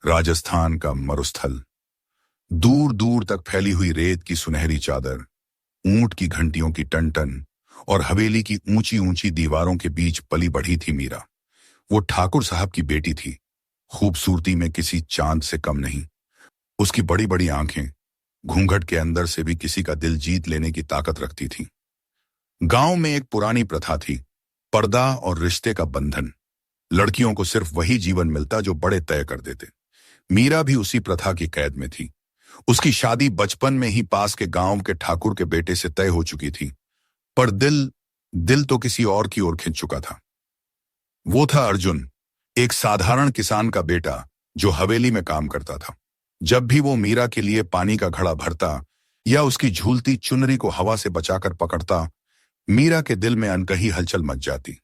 राजस्थान का मरुस्थल, दूर दूर तक फैली हुई रेत की सुनहरी चादर, ऊंट की घंटियों की टन और हवेली की ऊंची ऊंची दीवारों के बीच पली बढ़ी थी मीरा। वो ठाकुर साहब की बेटी थी, खूबसूरती में किसी चांद से कम नहीं। उसकी बड़ी बड़ी आंखें घूंघट के अंदर से भी किसी का दिल जीत लेने की ताकत रखती थी। गांव में एक पुरानी प्रथा थी, पर्दा और रिश्ते का बंधन। लड़कियों को सिर्फ वही जीवन मिलता जो बड़े तय कर देते। मीरा भी उसी प्रथा की कैद में थी। उसकी शादी बचपन में ही पास के गांव के ठाकुर के बेटे से तय हो चुकी थी, पर दिल दिल तो किसी और की ओर खिंच चुका था। वो था अर्जुन, एक साधारण किसान का बेटा जो हवेली में काम करता था। जब भी वो मीरा के लिए पानी का घड़ा भरता या उसकी झूलती चुनरी को हवा से बचाकर पकड़ता, मीरा के दिल में अनकही हलचल मच जाती।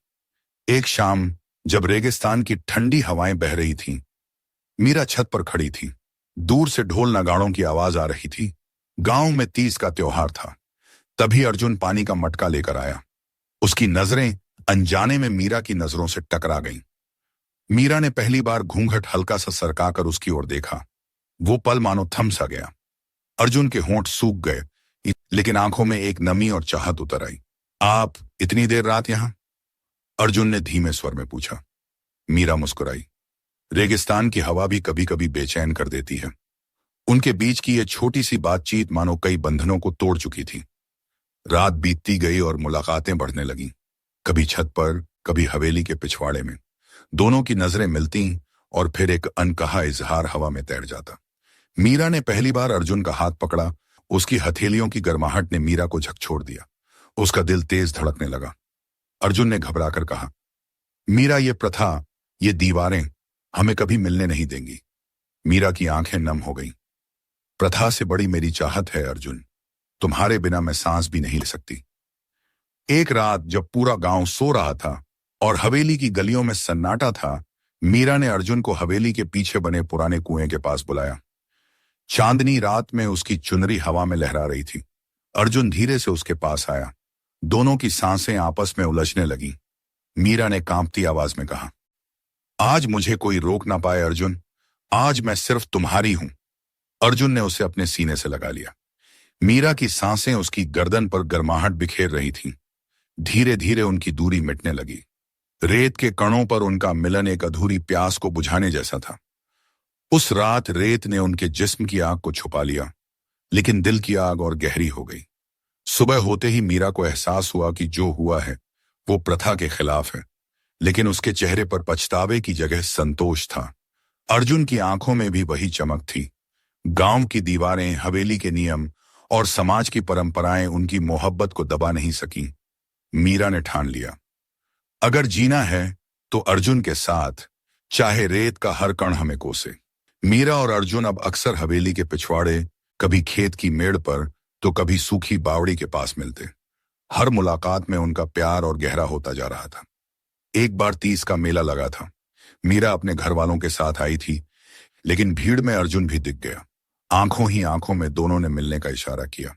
एक शाम जब रेगिस्तान की ठंडी हवाएं बह रही थीं, मीरा छत पर खड़ी थी। दूर से ढोल नगाड़ों की आवाज आ रही थी। गांव में तीज का त्योहार था। तभी अर्जुन पानी का मटका लेकर आया। उसकी नजरें अनजाने में मीरा की नजरों से टकरा गईं। मीरा ने पहली बार घूंघट हल्का सा सरकाकर उसकी ओर देखा। वो पल मानो थम सा गया। अर्जुन के होंठ सूख गए, लेकिन आंखों में एक नमी और चाहत उतर आई। आप इतनी देर रात यहां? अर्जुन ने धीमे स्वर में पूछा। मीरा मुस्कुराई। रेगिस्तान की हवा भी कभी कभी बेचैन कर देती है। उनके बीच की यह छोटी सी बातचीत मानो कई बंधनों को तोड़ चुकी थी। रात बीतती गई और मुलाकातें बढ़ने लगीं। कभी छत पर, कभी हवेली के पिछवाड़े में। दोनों की नजरें मिलती और फिर एक अनकहा इजहार हवा में तैर जाता। मीरा ने पहली बार अर्जुन का हाथ पकड़ा। उसकी हथेलियों की गर्माहट ने मीरा को झकझोर दिया। उसका दिल तेज धड़कने लगा। अर्जुन ने घबराकर कहा, मीरा, ये प्रथा, ये दीवारें हमें कभी मिलने नहीं देंगी। मीरा की आंखें नम हो गईं। प्रथा से बड़ी मेरी चाहत है अर्जुन। तुम्हारे बिना मैं सांस भी नहीं ले सकती। एक रात जब पूरा गांव सो रहा था और हवेली की गलियों में सन्नाटा था, मीरा ने अर्जुन को हवेली के पीछे बने पुराने कुएं के पास बुलाया। चांदनी रात में उसकी चुनरी हवा में लहरा रही थी। अर्जुन धीरे से उसके पास आया। दोनों की सांसें आपस में उलझने लगीं। मीरा ने कांपती आवाज में कहा, आज मुझे कोई रोक ना पाए अर्जुन, आज मैं सिर्फ तुम्हारी हूं। अर्जुन ने उसे अपने सीने से लगा लिया। मीरा की सांसें उसकी गर्दन पर गर्माहट बिखेर रही थीं। धीरे धीरे उनकी दूरी मिटने लगी। रेत के कणों पर उनका मिलन एक अधूरी प्यास को बुझाने जैसा था। उस रात रेत ने उनके जिस्म की आग को छुपा लिया, लेकिन दिल की आग और गहरी हो गई। सुबह होते ही मीरा को एहसास हुआ कि जो हुआ है वो प्रथा के खिलाफ है, लेकिन उसके चेहरे पर पछतावे की जगह संतोष था। अर्जुन की आंखों में भी वही चमक थी। गांव की दीवारें, हवेली के नियम और समाज की परंपराएं उनकी मोहब्बत को दबा नहीं सकी। मीरा ने ठान लिया, अगर जीना है तो अर्जुन के साथ, चाहे रेत का हर कण हमें कोसे। मीरा और अर्जुन अब अक्सर हवेली के पिछवाड़े, कभी खेत की मेड़ पर तो कभी सूखी बावड़ी के पास मिलते। हर मुलाकात में उनका प्यार और गहरा होता जा रहा था। एक बार तीज का मेला लगा था। मीरा अपने घर वालों के साथ आई थी, लेकिन भीड़ में अर्जुन भी दिख गया। आंखों ही आंखों में दोनों ने मिलने का इशारा किया।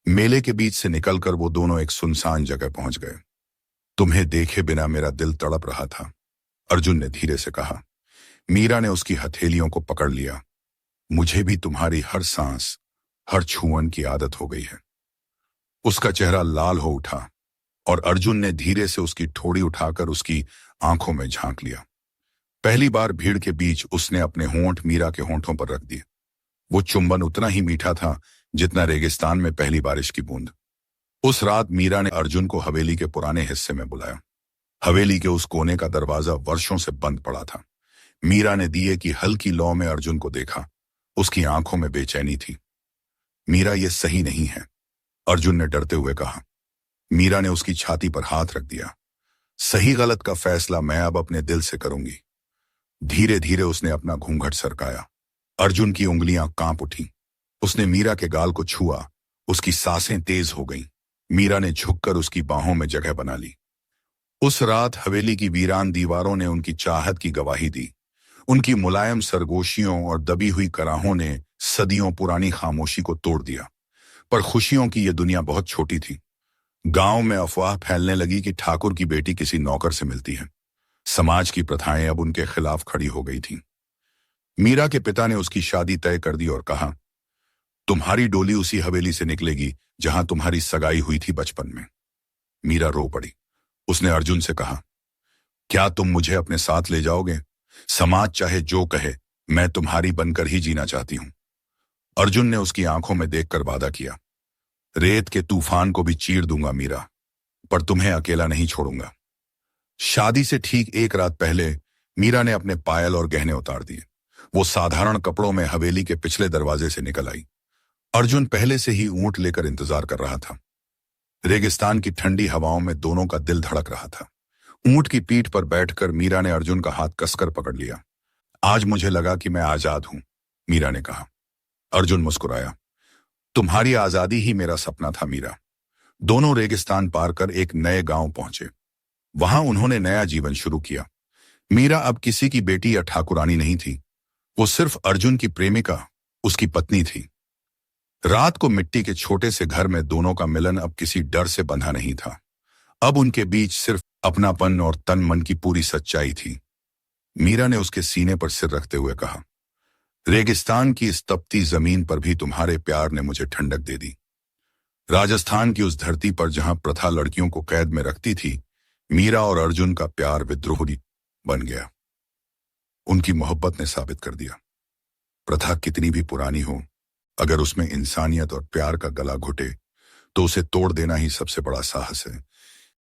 मेले के बीच से निकलकर वो दोनों एक सुनसान जगह पहुंच गए। तुम्हें देखे बिना मेरा दिल तड़प रहा था, अर्जुन ने धीरे से कहा। मीरा ने उसकी हथेलियों को पकड़ लिया। मुझे भी तुम्हारी हर सांस, हर छुअन की आदत हो गई है। उसका चेहरा लाल हो उठा और अर्जुन ने धीरे से उसकी ठोड़ी उठाकर उसकी आंखों में झांक लिया। पहली बार भीड़ के बीच उसने अपने होंठ मीरा के होंठों पर रख दिए। वो चुंबन उतना ही मीठा था जितना रेगिस्तान में पहली बारिश की बूंद। उस रात मीरा ने अर्जुन को हवेली के पुराने हिस्से में बुलाया। हवेली के उस कोने का दरवाजा वर्षों से बंद पड़ा था। मीरा ने दिए की हल्की लौ में अर्जुन को देखा। उसकी आंखों में बेचैनी थी। मीरा, ये सही नहीं है, अर्जुन ने डरते हुए कहा। मीरा ने उसकी छाती पर हाथ रख दिया। सही गलत का फैसला मैं अब अपने दिल से करूंगी। धीरे धीरे उसने अपना घूंघट सरकाया। अर्जुन की उंगलियां कांप उठी। उसने मीरा के गाल को छुआ। उसकी सांसें तेज हो गईं। मीरा ने झुककर उसकी बाहों में जगह बना ली। उस रात हवेली की वीरान दीवारों ने उनकी चाहत की गवाही दी। उनकी मुलायम सरगोशियों और दबी हुई कराहों ने सदियों पुरानी खामोशी को तोड़ दिया। पर खुशियों की यह दुनिया बहुत छोटी थी। गांव में अफवाह फैलने लगी कि ठाकुर की बेटी किसी नौकर से मिलती है। समाज की प्रथाएं अब उनके खिलाफ खड़ी हो गई थीं। मीरा के पिता ने उसकी शादी तय कर दी और कहा, तुम्हारी डोली उसी हवेली से निकलेगी जहां तुम्हारी सगाई हुई थी बचपन में। मीरा रो पड़ी। उसने अर्जुन से कहा, क्या तुम मुझे अपने साथ ले जाओगे? समाज चाहे जो कहे, मैं तुम्हारी बनकर ही जीना चाहती हूं। अर्जुन ने उसकी आंखों में देखकर वादा किया, रेत के तूफान को भी चीर दूंगा मीरा, पर तुम्हें अकेला नहीं छोड़ूंगा। शादी से ठीक एक रात पहले मीरा ने अपने पायल और गहने उतार दिए। वो साधारण कपड़ों में हवेली के पिछले दरवाजे से निकल आई। अर्जुन पहले से ही ऊंट लेकर इंतजार कर रहा था। रेगिस्तान की ठंडी हवाओं में दोनों का दिल धड़क रहा था। ऊंट की पीठ पर बैठकर मीरा ने अर्जुन का हाथ कसकर पकड़ लिया। आज मुझे लगा कि मैं आजाद हूं, मीरा ने कहा। अर्जुन मुस्कुराया। तुम्हारी आजादी ही मेरा सपना था मीरा। दोनों रेगिस्तान पार कर एक नए गांव पहुंचे। वहां उन्होंने नया जीवन शुरू किया। मीरा अब किसी की बेटी या ठाकुरानी नहीं थी। वो सिर्फ अर्जुन की प्रेमिका, उसकी पत्नी थी। रात को मिट्टी के छोटे से घर में दोनों का मिलन अब किसी डर से बंधा नहीं था। अब उनके बीच सिर्फ अपनापन और तन मन की पूरी सच्चाई थी। मीरा ने उसके सीने पर सिर रखते हुए कहा, रेगिस्तान की इस तपती जमीन पर भी तुम्हारे प्यार ने मुझे ठंडक दे दी। राजस्थान की उस धरती पर जहां प्रथा लड़कियों को कैद में रखती थी, मीरा और अर्जुन का प्यार विद्रोही बन गया। उनकी मोहब्बत ने साबित कर दिया, प्रथा कितनी भी पुरानी हो, अगर उसमें इंसानियत और प्यार का गला घुटे तो उसे तोड़ देना ही सबसे बड़ा साहस है।